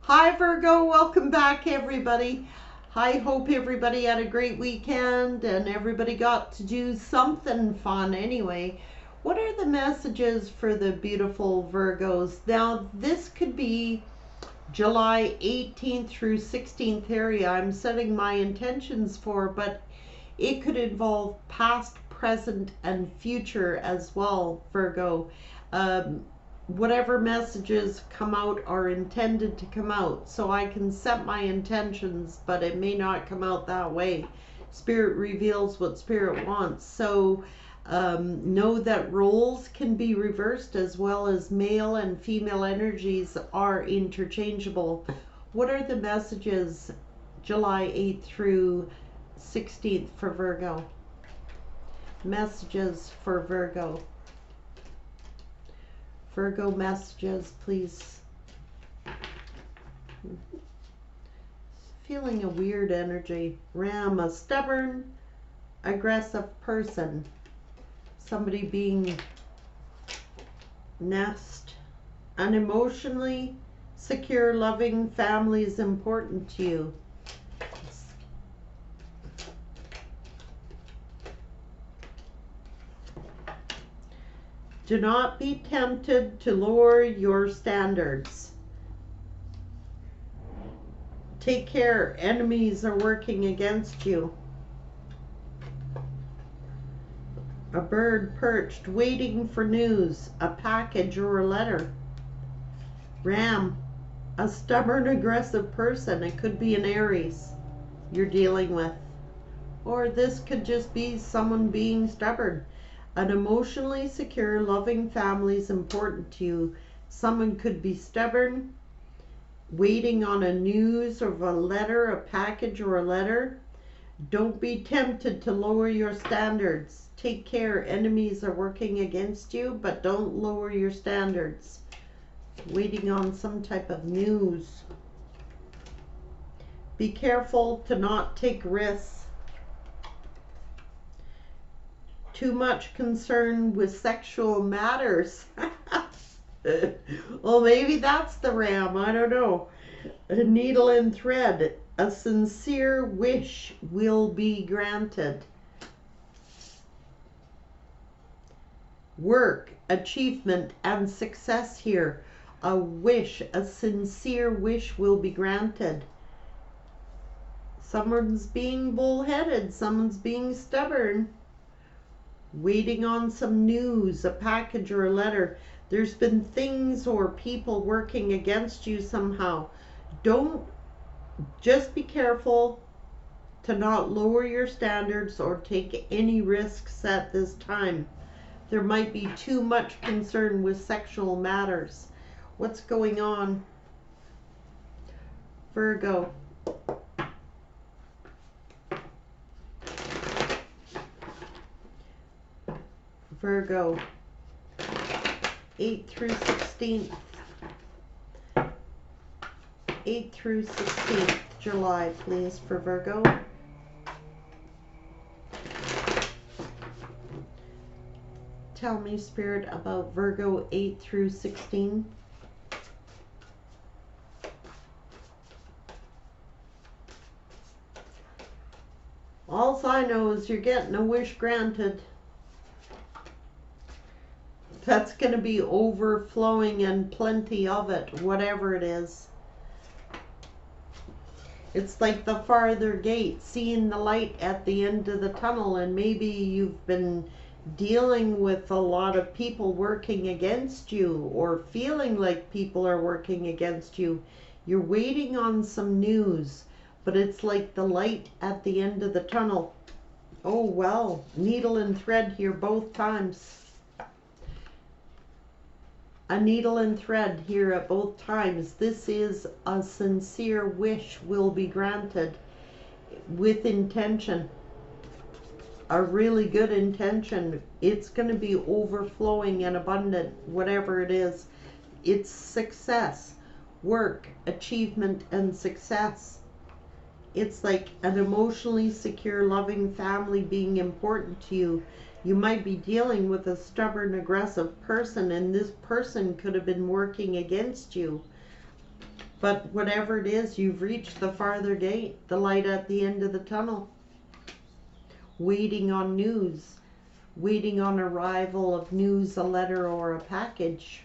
Hi Virgo, welcome back everybody. I hope everybody had a great weekend and everybody got to do something fun anyway. What are the messages for the beautiful Virgos? Now this could be July 18th through 16th area I'm setting my intentions for, but it could involve past, present, and future as well, Virgo. Um, Whatever messages come out are intended to come out. So I can set my intentions, but it may not come out that way. Spirit reveals what Spirit wants. So know that roles can be reversed, as well as male and female energies are interchangeable. What are the messages July 8th through 16th for Virgo? Messages for Virgo. Virgo messages, please. Feeling a weird energy. Ram, a stubborn, aggressive person. Somebody being nest. An emotionally secure, loving family is important to you. Do not be tempted to lower your standards. Take care, enemies are working against you. A bird perched, waiting for news, a package or a letter. Ram, a stubborn, aggressive person. It could be an Aries you're dealing with. Or this could just be someone being stubborn. An emotionally secure, loving family is important to you. Someone could be stubborn, waiting on a news of a letter, a package or a letter. Don't be tempted to lower your standards. Take care, enemies are working against you, but don't lower your standards. Waiting on some type of news. Be careful to not take risks. Too much concern with sexual matters. Well, maybe that's the Ram. I don't know. A needle and thread. A sincere wish will be granted. Work, achievement, and success here. A wish, a sincere wish will be granted. Someone's being bullheaded. Someone's being stubborn. Waiting on some news, a package or a letter. There's been things or people working against you somehow. Just be careful to not lower your standards or take any risks at this time. There might be too much concern with sexual matters. What's going on, Virgo? Virgo, 8 through 16th. 8 through 16th July, please, for Virgo. Tell me, Spirit, about Virgo 8 through 16. All I know is you're getting a wish granted. That's going to be overflowing and plenty of it, whatever it is. It's like the farther gate, seeing the light at the end of the tunnel, and maybe you've been dealing with a lot of people working against you, or feeling like people are working against you. You're waiting on some news, but it's like the light at the end of the tunnel. Oh well, needle and thread here both times. A needle and thread here at both times. This is a sincere wish will be granted with intention. A really good intention. It's going to be overflowing and abundant, whatever it is. It's success, work, achievement, and success. It's like an emotionally secure, loving family being important to you. You might be dealing with a stubborn, aggressive person, and this person could have been working against you. But whatever it is, you've reached the farther gate, the light at the end of the tunnel. Waiting on news, waiting on arrival of news, a letter or a package.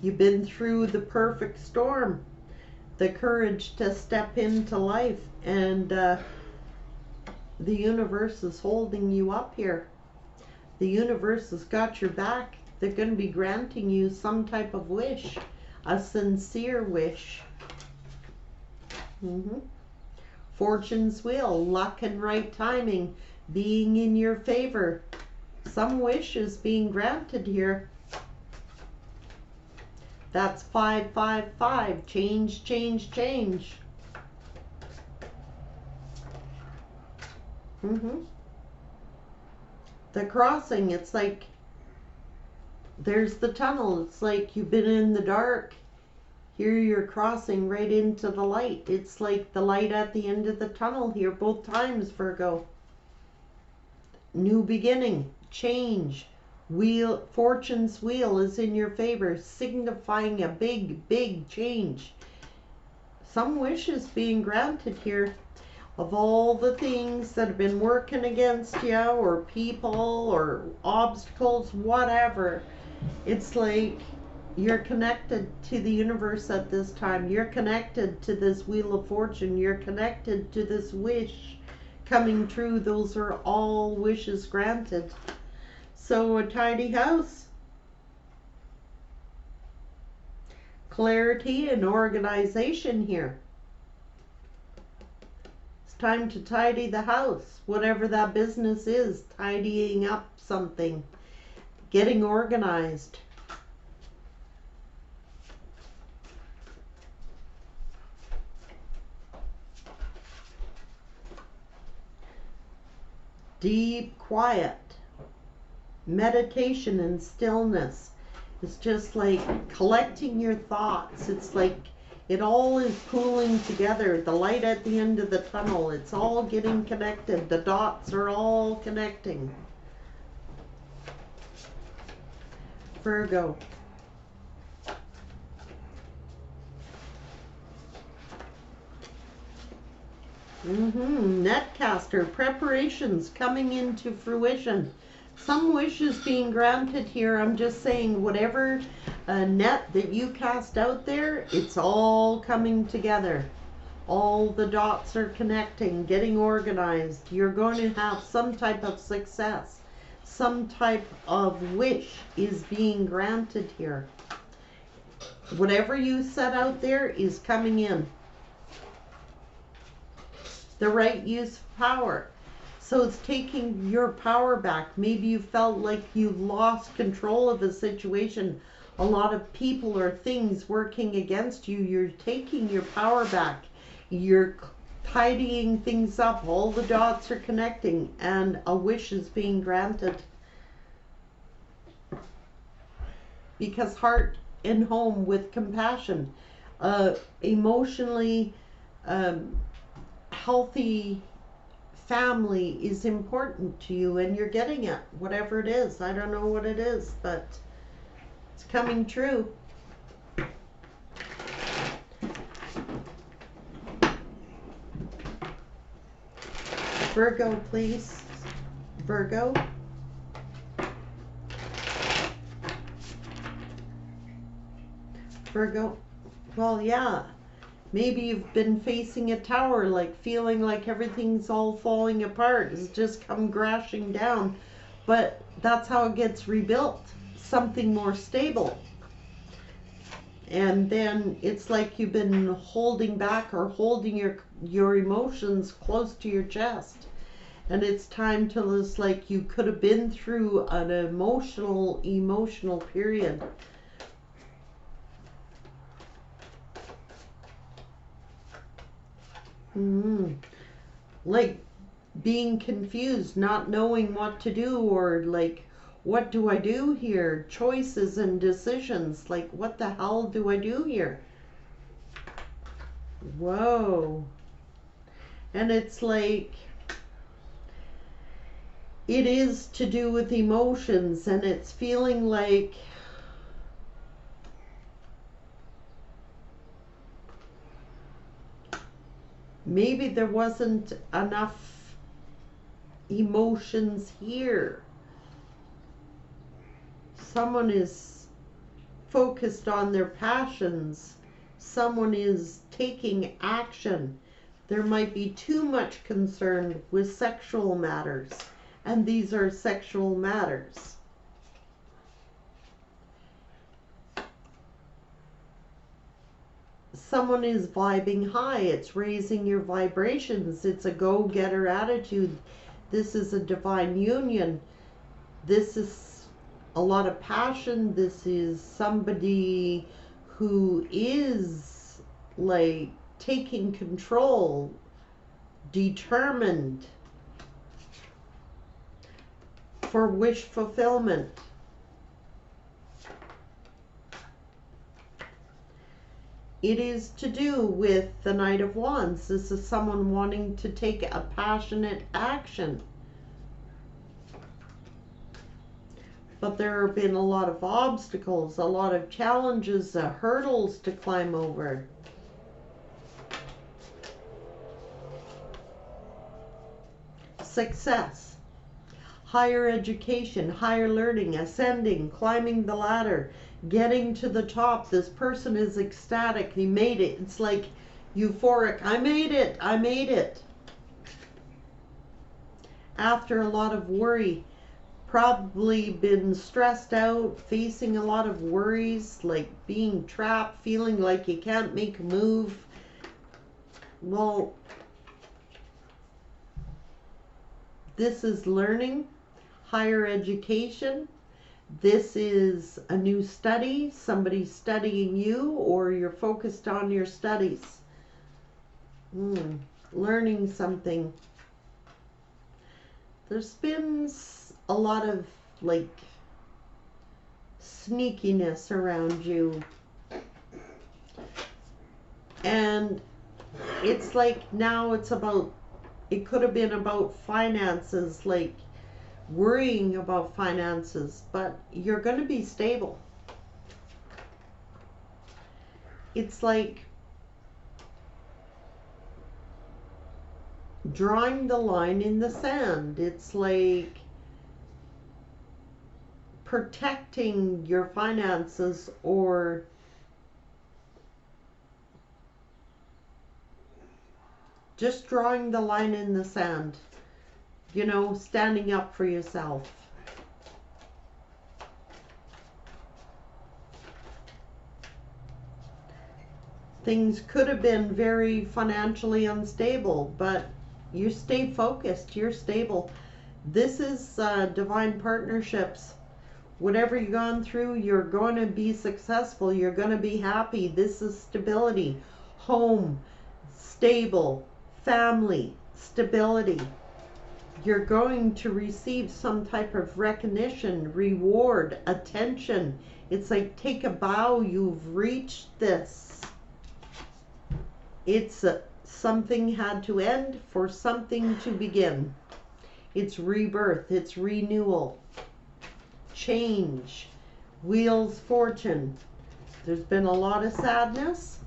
You've been through the perfect storm, the courage to step into life, and the universe is holding you up here. The universe has got your back. They're going to be granting you some type of wish, a sincere wish. Fortune's wheel, luck and right timing being in your favor. Some wish is being granted here. That's 555. Change, change, change. The crossing, it's like there's the tunnel. It's like you've been in the dark. Here you're crossing right into the light. It's like the light at the end of the tunnel here both times, Virgo. New beginning, change. Wheel, fortune's wheel is in your favor, signifying a big, big change. Some wish is being granted here. Of all the things that have been working against you, or people, or obstacles, whatever, it's like you're connected to the universe at this time. You're connected to this wheel of fortune. You're connected to this wish coming true. Those are all wishes granted. So a tidy house, clarity and organization here. It's time to tidy the house, whatever that business is, tidying up something, getting organized. Deep quiet, meditation and stillness. It's just like collecting your thoughts. It's like it all is pooling together. The light at the end of the tunnel, it's all getting connected. The dots are all connecting. Virgo. Netcaster, preparations coming into fruition. Some wishes being granted here. I'm just saying whatever net that you cast out there, it's all coming together. All the dots are connecting, getting organized. You're going to have some type of success. Some type of wish is being granted here. Whatever you set out there is coming in. The right use of power. So it's taking your power back. Maybe you felt like you lost control of a situation. A lot of people or things working against you. You're taking your power back. You're tidying things up. All the dots are connecting and a wish is being granted. Because heart and home with compassion. Emotionally healthy family is important to you, and you're getting it, whatever it is. I don't know what it is, but it's coming true. Virgo, please. Virgo. Virgo. Well, yeah. Maybe you've been facing a tower, like feeling like everything's all falling apart. It's just come crashing down. But that's how it gets rebuilt. Something more stable. And then it's like you've been holding back or holding your emotions close to your chest. And it's time to, it's like you could have been through an emotional period. Like being confused, not knowing what to do, or like, what do I do here? Choices and decisions, like what the hell do I do here? Whoa. And it's like, it is to do with emotions, and it's feeling like maybe there wasn't enough emotions here. Someone is focused on their passions. Someone is taking action. There might be too much concern with sexual matters, and these are sexual matters. Someone is vibing high. It's raising your vibrations. It's a go-getter attitude. This is a divine union. This is a lot of passion. This is somebody who is like taking control, determined for wish fulfillment. It is to do with the Knight of Wands. This is someone wanting to take a passionate action. But there have been a lot of obstacles, a lot of challenges, hurdles to climb over. Success, higher education, higher learning, ascending, climbing the ladder, getting to the top. This person is ecstatic. He made it. It's like euphoric. I made it. I made it. After a lot of worry, probably been stressed out, facing a lot of worries, like being trapped, feeling like you can't make a move. Well, this is learning, higher education. This is a new study, somebody studying you, or you're focused on your studies. Learning something. There's been a lot of like sneakiness around you. And it's like now it's about, it could have been about finances, like worrying about finances, but you're going to be stable. It's like drawing the line in the sand. It's like protecting your finances, or just drawing the line in the sand. You know, standing up for yourself. Things could have been very financially unstable, but you stay focused, you're stable. This is divine partnerships. Whatever you've gone through, you're going to be successful. You're going to be happy. This is stability. Home, stable, family, stability. You're going to receive some type of recognition, reward, attention. It's like, take a bow, you've reached this. It's something had to end for something to begin. It's rebirth, it's renewal, change, wheels fortune. There's been a lot of sadness,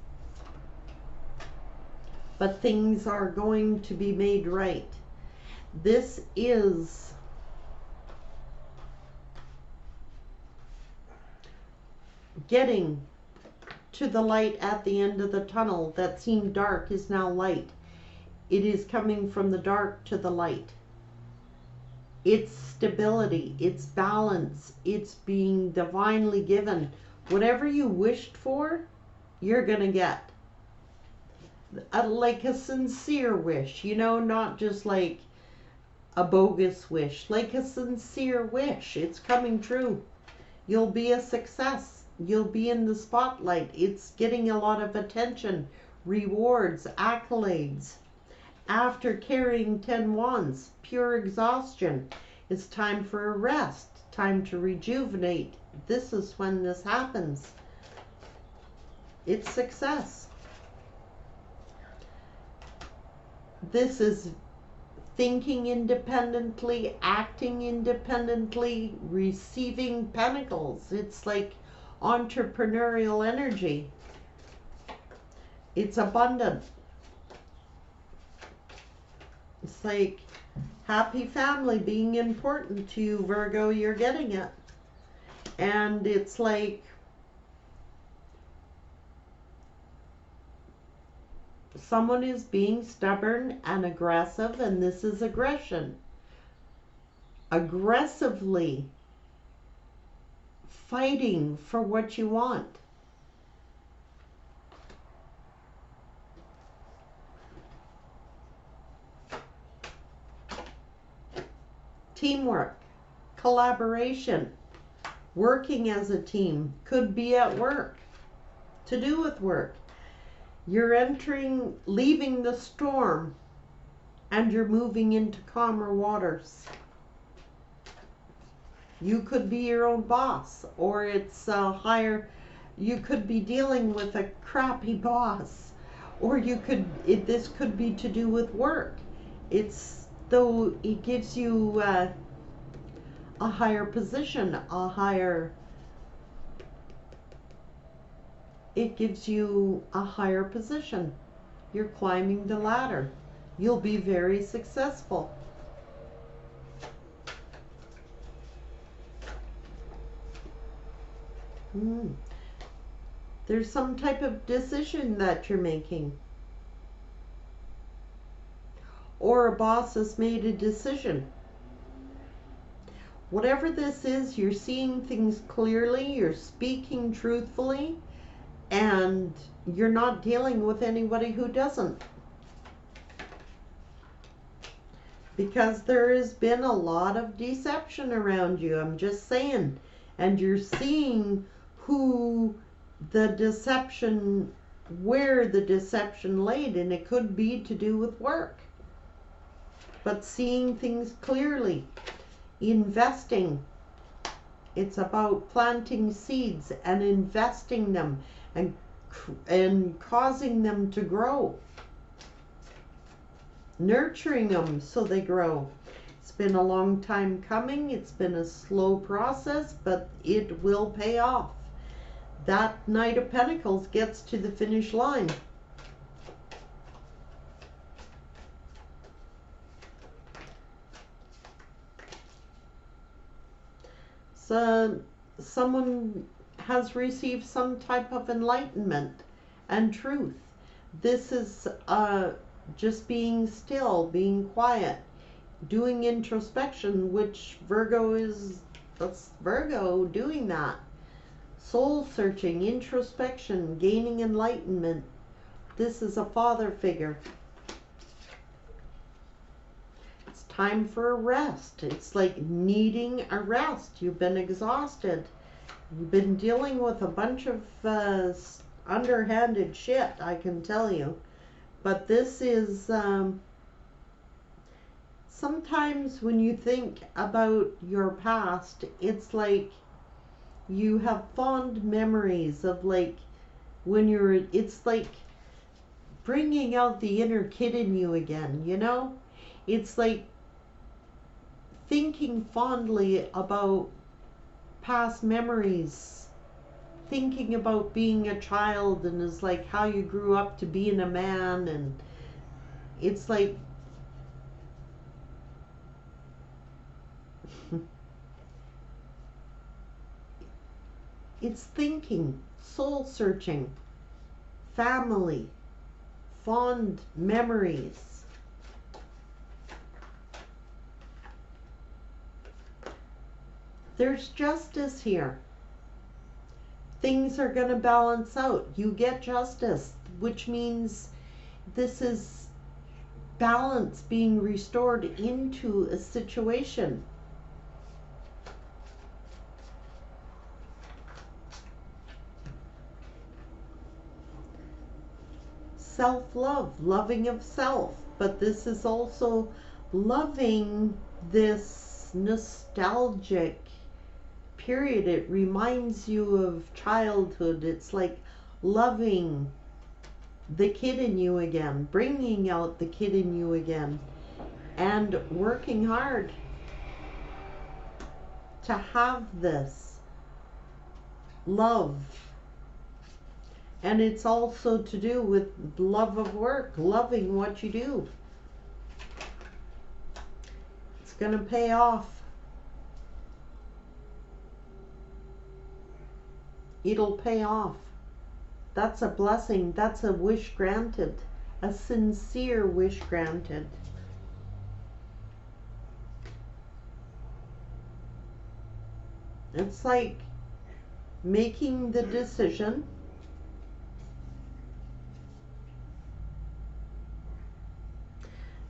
but things are going to be made right. This is getting to the light at the end of the tunnel. That seemed dark is now light. It is coming from the dark to the light. It's stability, it's balance, it's being divinely given. Whatever you wished for, you're gonna get. Like a sincere wish, you know, not just like a bogus wish, like a sincere wish. It's coming true. You'll be a success. You'll be in the spotlight. It's getting a lot of attention, rewards, accolades. After carrying 10 wands, pure exhaustion. It's time for a rest, time to rejuvenate. This is when this happens. It's success. This is thinking independently, acting independently, receiving pentacles. It's like entrepreneurial energy. It's abundant. It's like happy family being important to you, Virgo, you're getting it. And it's like someone is being stubborn and aggressive, and this is aggression. Aggressively fighting for what you want. Teamwork, collaboration, working as a team, could be at work, to do with work. You're leaving the storm, and you're moving into calmer waters. You could be your own boss, or it's you could be dealing with a crappy boss, or this could be to do with work. Though it gives you a higher position, it gives you a higher position. You're climbing the ladder. You'll be very successful. There's some type of decision that you're making. Or a boss has made a decision. Whatever this is, you're seeing things clearly, you're speaking truthfully, and you're not dealing with anybody who doesn't. Because there has been a lot of deception around you, I'm just saying. And you're seeing where the deception laid, and it could be to do with work. But seeing things clearly, investing. It's about planting seeds and investing them and causing them to grow. Nurturing them so they grow. It's been a long time coming. It's been a slow process, but it will pay off. That Knight of Pentacles gets to the finish line. So someone has received some type of enlightenment and truth. This is just being still, being quiet, doing introspection, which that's Virgo doing that. Soul searching, introspection, gaining enlightenment. This is a father figure. It's time for a rest. It's like needing a rest. You've been exhausted. You've been dealing with a bunch of underhanded shit, I can tell you. But this is sometimes when you think about your past, it's like you have fond memories of like it's like bringing out the inner kid in you again, you know? It's like thinking fondly about past memories, thinking about being a child, and is like how you grew up to being a man, and it's like it's thinking, soul searching, family, fond memories. There's justice here. Things are going to balance out. You get justice, which means this is balance being restored into a situation. Self-love, loving of self, but this is also loving this nostalgic period. It reminds you of childhood. It's like loving the kid in you again, bringing out the kid in you again, and working hard to have this love. And it's also to do with love of work, loving what you do. gonna pay off. It'll pay off. That's a blessing. That's a wish granted. A sincere wish granted. It's like making the decision,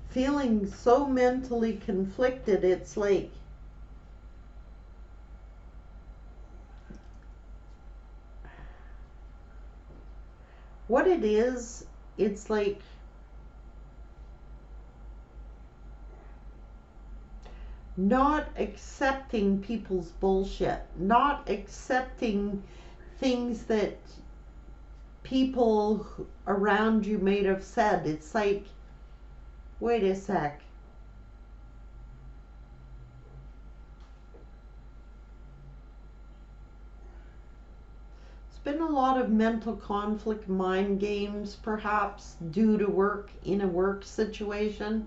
feeling so mentally conflicted. It's like what it is, it's like not accepting people's bullshit, not accepting things that people around you may have said. It's like, wait a sec. Been a lot of mental conflict, mind games, perhaps due to work, in a work situation.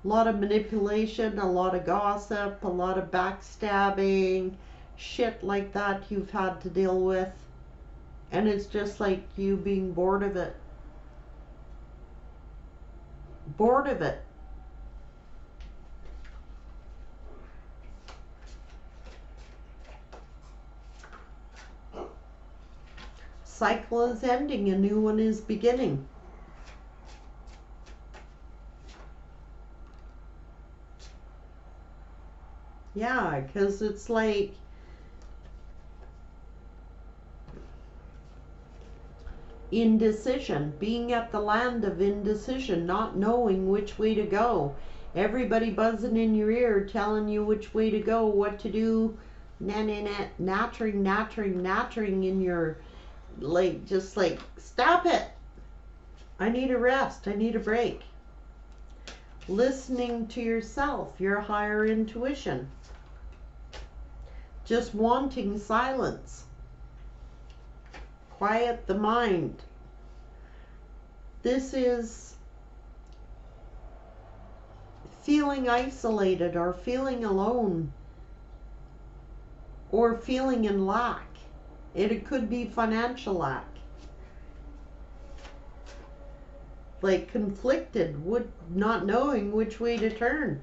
A lot of manipulation, a lot of gossip, a lot of backstabbing, shit like that you've had to deal with. And it's just like you being bored of it. Bored of it. Cycle is ending, a new one is beginning. Yeah, because it's like indecision, being at the land of indecision, not knowing which way to go. Everybody buzzing in your ear, telling you which way to go, what to do, nattering in your, like, just like, stop it. I need a rest. I need a break. Listening to yourself, your higher intuition. Just wanting silence. Quiet the mind. This is feeling isolated or feeling alone or feeling in lack. It could be financial lack. Like conflicted, not knowing which way to turn.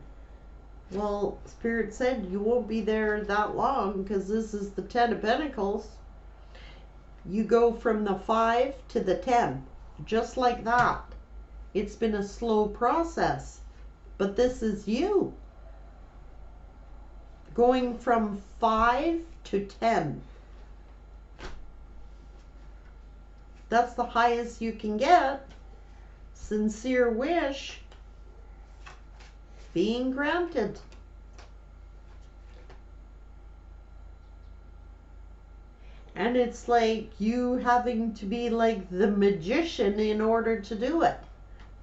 Well, Spirit said you won't be there that long because this is the 10 of Pentacles. You go from the 5 to the 10, just like that. It's been a slow process, but this is you. Going from 5 to 10. That's the highest you can get. Sincere wish being granted. And it's like you having to be like the magician in order to do it.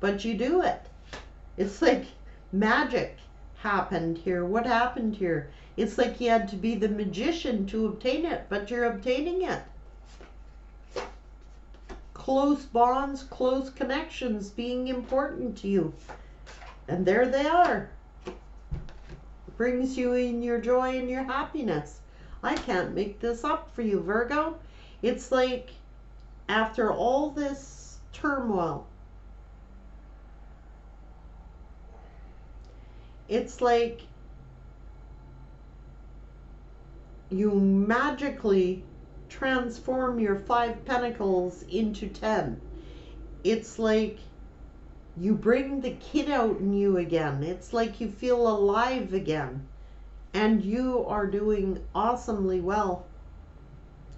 But you do it. It's like magic happened here. What happened here? It's like you had to be the magician to obtain it, but you're obtaining it. Close bonds, close connections being important to you. And there they are. Brings you in your joy and your happiness. I can't make this up for you, Virgo. It's like after all this turmoil, it's like you magically transform your 5 pentacles into 10. It's like you bring the kid out in you again. It's like you feel alive again. And you are doing awesomely well.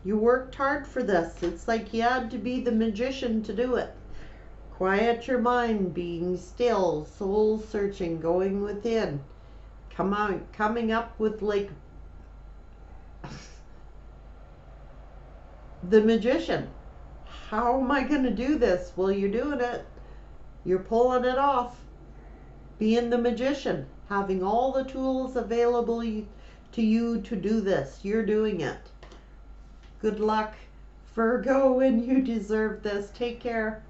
You worked hard for this. It's like you had to be the magician to do it. Quiet your mind, being still, soul searching, going within. Coming up with like the magician. How am I going to do this? Well, you're doing it. You're pulling it off. Being the magician. Having all the tools available to you to do this. You're doing it. Good luck, Virgo, and you deserve this. Take care.